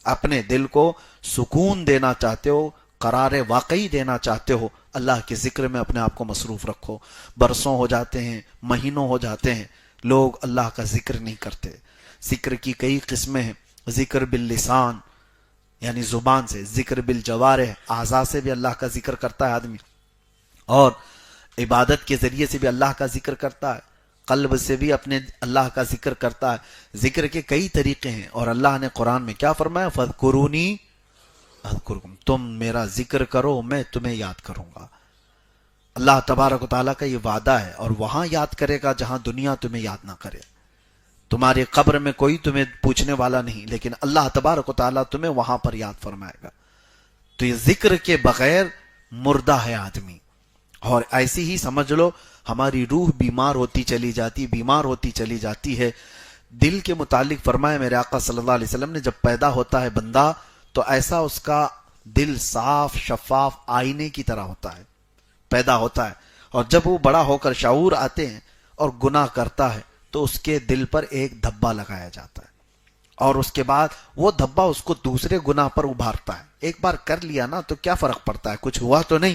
اپنے دل کو سکون دینا چاہتے ہو، قرار واقعی دینا چاہتے ہو، اللہ کے ذکر میں اپنے آپ کو مصروف رکھو۔ برسوں ہو جاتے ہیں، مہینوں ہو جاتے ہیں، لوگ اللہ کا ذکر نہیں کرتے۔ ذکر کی کئی قسمیں ہیں، ذکر باللسان یعنی زبان سے، ذکر بالجوارح اعضاء سے بھی اللہ کا ذکر کرتا ہے آدمی، اور عبادت کے ذریعے سے بھی اللہ کا ذکر کرتا ہے، قلب سے بھی اپنے اللہ کا ذکر کرتا ہے۔ ذکر کے کئی طریقے ہیں، اور اللہ نے قرآن میں کیا فرمایا؟ فَاذْكُرُونِي اذکرکم، تم میرا ذکر کرو میں تمہیں یاد کروں گا۔ اللہ تبارک و تعالیٰ کا یہ وعدہ ہے، اور وہاں یاد کرے گا جہاں دنیا تمہیں یاد نہ کرے۔ تمہاری قبر میں کوئی تمہیں پوچھنے والا نہیں، لیکن اللہ تبارک و تعالیٰ تمہیں وہاں پر یاد فرمائے گا۔ تو یہ ذکر کے بغیر مردہ ہے آدمی، اور ایسی ہی سمجھ لو ہماری روح بیمار ہوتی چلی جاتی ہے۔ دل کے متعلق فرمایا میرے آقا صلی اللہ علیہ وسلم نے، جب پیدا ہوتا ہے بندہ تو ایسا اس کا دل صاف شفاف آئینے کی طرح ہوتا ہے، پیدا ہوتا ہے، اور جب وہ بڑا ہو کر شعور آتے ہیں اور گناہ کرتا ہے تو اس کے دل پر ایک دھبا لگایا جاتا ہے، اور اس کے بعد وہ دھبا اس کو دوسرے گناہ پر ابھارتا ہے۔ ایک بار کر لیا نا تو کیا فرق پڑتا ہے، کچھ ہوا تو نہیں،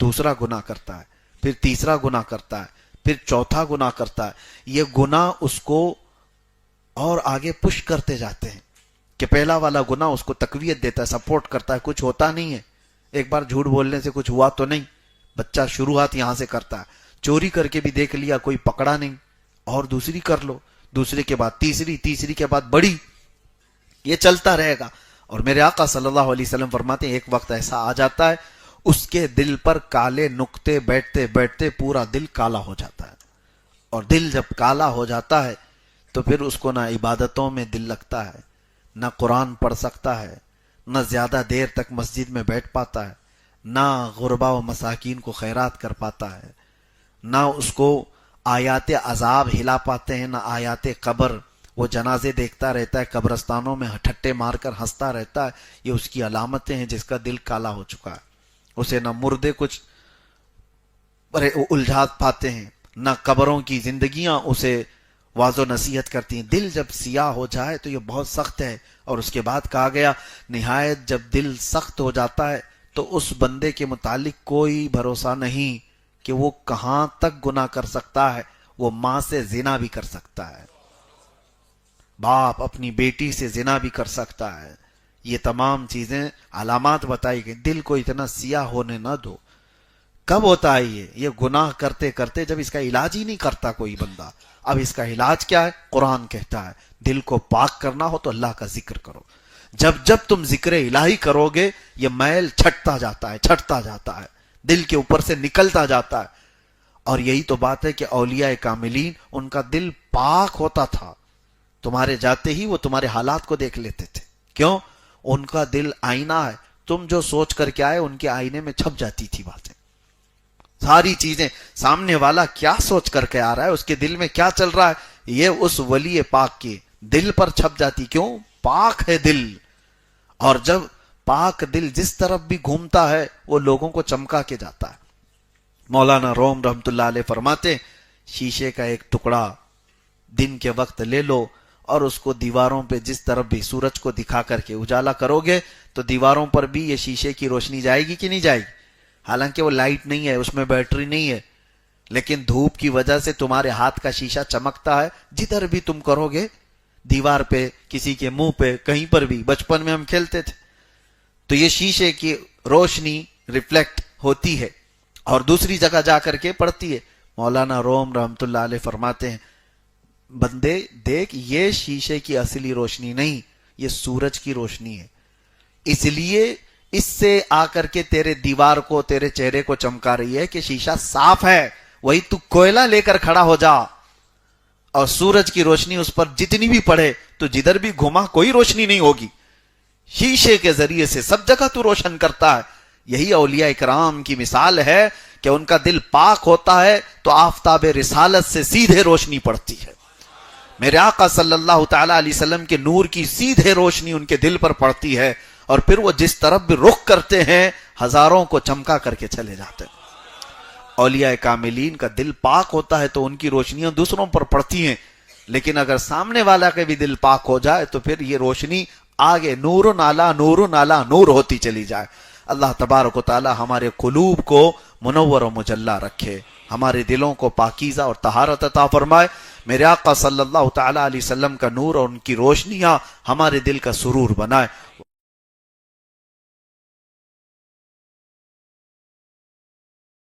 دوسرا گناہ کرتا ہے، پھر تیسرا گناہ کرتا ہے، پھر چوتھا گناہ کرتا ہے۔ یہ گناہ اس کو اور آگے پش کرتے جاتے ہیں کہ پہلا والا گناہ اس کو تقویت دیتا ہے، سپورٹ کرتا ہے، کچھ ہوتا نہیں ہے، ایک بار جھوٹ بولنے سے کچھ ہوا تو نہیں، بچہ شروعات یہاں سے کرتا ہے، چوری کر کے بھی دیکھ لیا کوئی پکڑا نہیں، اور دوسری کر لو، دوسری کے بعد تیسری، تیسری کے بعد بڑی، یہ چلتا رہے گا۔ اور میرے آقا صلی اللہ علیہ وسلم فرماتے ہیں ایک وقت ایسا آ جاتا ہے اس کے دل پر کالے نقطے بیٹھتے بیٹھتے پورا دل کالا ہو جاتا ہے، اور دل جب کالا ہو جاتا ہے تو پھر اس کو نہ عبادتوں میں دل لگتا ہے، نہ قرآن پڑھ سکتا ہے، نہ زیادہ دیر تک مسجد میں بیٹھ پاتا ہے، نہ غربا و مساکین کو خیرات کر پاتا ہے، نہ اس کو آیات عذاب ہلا پاتے ہیں، نہ آیات قبر۔ وہ جنازے دیکھتا رہتا ہے، قبرستانوں میں ٹھٹے مار کر ہنستا رہتا ہے، یہ اس کی علامتیں ہیں جس کا دل کالا ہو چکا ہے۔ اسے نہ مردے کچھ الجھات پاتے ہیں، نہ قبروں کی زندگیاں اسے واض و نصیحت کرتی ہیں۔ دل جب سیاہ ہو جائے تو یہ بہت سخت ہے، اور اس کے بعد کہا گیا نہایت جب دل سخت ہو جاتا ہے تو اس بندے کے متعلق کوئی بھروسہ نہیں کہ وہ کہاں تک گناہ کر سکتا ہے۔ وہ ماں سے زنا بھی کر سکتا ہے، باپ اپنی بیٹی سے زنا بھی کر سکتا ہے۔ یہ تمام چیزیں علامات بتائی گئی۔ دل کو اتنا سیاہ ہونے نہ دو۔ کب ہوتا ہے یہ گناہ کرتے کرتے جب اس کا علاج ہی نہیں کرتا کوئی بندہ۔ اب اس کا علاج کیا ہے؟ قرآن کہتا ہے دل کو پاک کرنا ہو تو اللہ کا ذکر کرو۔ جب جب تم ذکر الہی کرو گے یہ میل چھٹتا جاتا ہے، دل کے اوپر سے نکلتا جاتا ہے۔ اور یہی تو بات ہے کہ اولیاء کاملین ان کا دل پاک ہوتا تھا، تمہارے جاتے ہی وہ تمہارے حالات کو دیکھ لیتے تھے۔ کیوں؟ ان کا دل آئینہ ہے، تم جو سوچ کر کے آئے ان کے آئینے میں چھپ جاتی تھی باتیں، ساری چیزیں۔ سامنے والا کیا سوچ کر کے آ رہا ہے، اس کے دل میں کیا چل رہا ہے، یہ اس ولی پاک کے دل پر چھپ جاتی۔ کیوں؟ پاک ہے دل، اور جب پاک دل جس طرف بھی گھومتا ہے وہ لوگوں کو چمکا کے جاتا ہے۔ مولانا روم رحمت اللہ علیہ فرماتے شیشے کا ایک ٹکڑا دن کے وقت لے لو اور اس کو دیواروں پہ جس طرف بھی سورج کو دکھا کر کے اجالا کرو گے تو دیواروں پر بھی یہ شیشے کی روشنی جائے گی کہ نہیں جائے گی؟ حالانکہ وہ لائٹ نہیں ہے، اس میں بیٹری نہیں ہے، لیکن دھوپ کی وجہ سے تمہارے ہاتھ کا شیشہ چمکتا ہے۔ جدھر بھی تم کرو گے، دیوار پہ، کسی کے منہ پہ، کہیں پر بھی، بچپن میں ہم کھیلتے تھے تو یہ شیشے کی روشنی ریفلیکٹ ہوتی ہے اور دوسری جگہ جا کر کے پڑتی ہے۔ مولانا روم رحمت اللہ علیہ فرماتے ہیں بندے دیکھ، یہ شیشے کی اصلی روشنی نہیں، یہ سورج کی روشنی ہے، اس لیے اس سے آ کر کے تیرے دیوار کو، تیرے چہرے کو چمکا رہی ہے کہ شیشہ صاف ہے۔ وہی تو کوئلہ لے کر کھڑا ہو جا اور سورج کی روشنی اس پر جتنی بھی پڑے تو جدھر بھی گھما کوئی روشنی نہیں ہوگی۔ شیشے کے ذریعے سے سب جگہ تو روشن کرتا ہے۔ یہی اولیاء اکرام کی مثال ہے کہ ان کا دل پاک ہوتا ہے تو آفتاب رسالت سے سیدھے روشنی پڑتی ہے۔ میرے آقا صلی اللہ تعالی علیہ وسلم کے نور کی سیدھے روشنی ان کے دل پر پڑتی ہے، اور پھر وہ جس طرف بھی رخ کرتے ہیں ہزاروں کو چمکا کر کے چلے جاتے ہیں۔ اولیاء کاملین کا دل پاک ہوتا ہے تو ان کی روشنیاں دوسروں پر پڑتی ہیں، لیکن اگر سامنے والا کے بھی دل پاک ہو جائے تو پھر یہ روشنی آگے نور نالا نور نالا نور ہوتی چلی جائے. اللہ تبارک و تعالی ہمارے قلوب کو منور و مجلہ رکھے, ہمارے دلوں کو پاکیزہ اور طہارت عطا فرمائے. میرے آقا صلی اللہ تعالی علیہ وسلم کا نور اور ان کی روشنیاں ہمارے دل کا سرور بنائے.